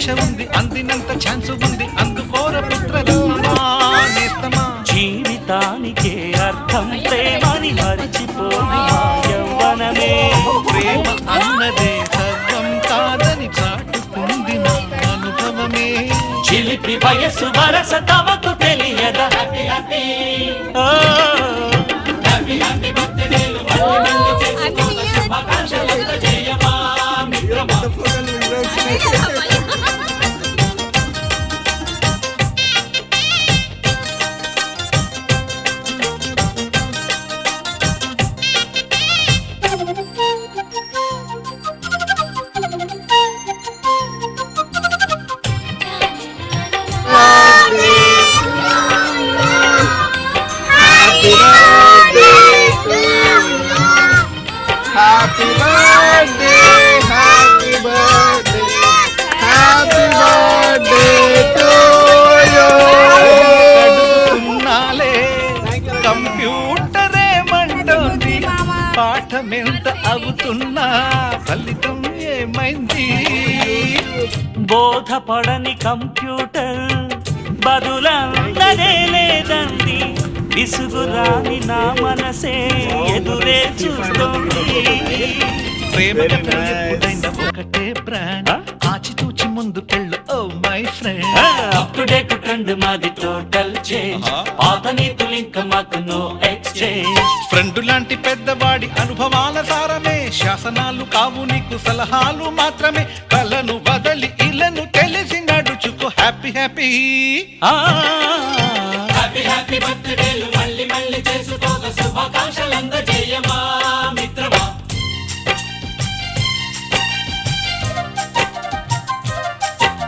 పరీక్ష ఉంది, అందినంత ఛాన్స్ ఉంది, అందుకోర పుత్రరత్నమా నేస్తమా. జీవితానికే అర్థం ప్రేమని మరిచిపోని మా యవ్వనమే. ప్రేమ అన్నదే సర్వం కాదని చాటుకుంది నా అనుభవమే. చిలిపి వయసు వరస తమకు తెలియదా. ఓ Happy birthday, happy birthday, happy birthday to you. కడుగుతున్నాలే కంప్యూటరే మంటోంది, పాఠమెంత అవుతున్నా ఫలితం ఏమైంది. బోధపడని కంప్యూటర్ బదులన్నదే లేదండి. విసుగురాని నా మనసే ఎదురే చూస్తోంది. ప్రేమ ఎప్పుడైనా ఒకటే బ్రాండ్, ఆచితూచి ముందుకెళ్ళు oh my friend. Up to date trend మాది టోటల్ చేంజ్, పాత నీతులు ఇంకా మాకు నో ఎక్స్చేంజ్. ఫ్రెండ్ లాంటి పెద్దవాడి అనుభవాల సారమే, శాసనాలు కావు నీకు సలహాలు మాత్రమే. కలను వదలి ఇలను తెలిసి నడుచుకో హ్యాపీ హ్యాపీ. హ్యాపీ హ్యాపీ బర్త్డేలు మళ్ళీ మళ్ళీ చేసుకోక శుభాకాంక్షలు.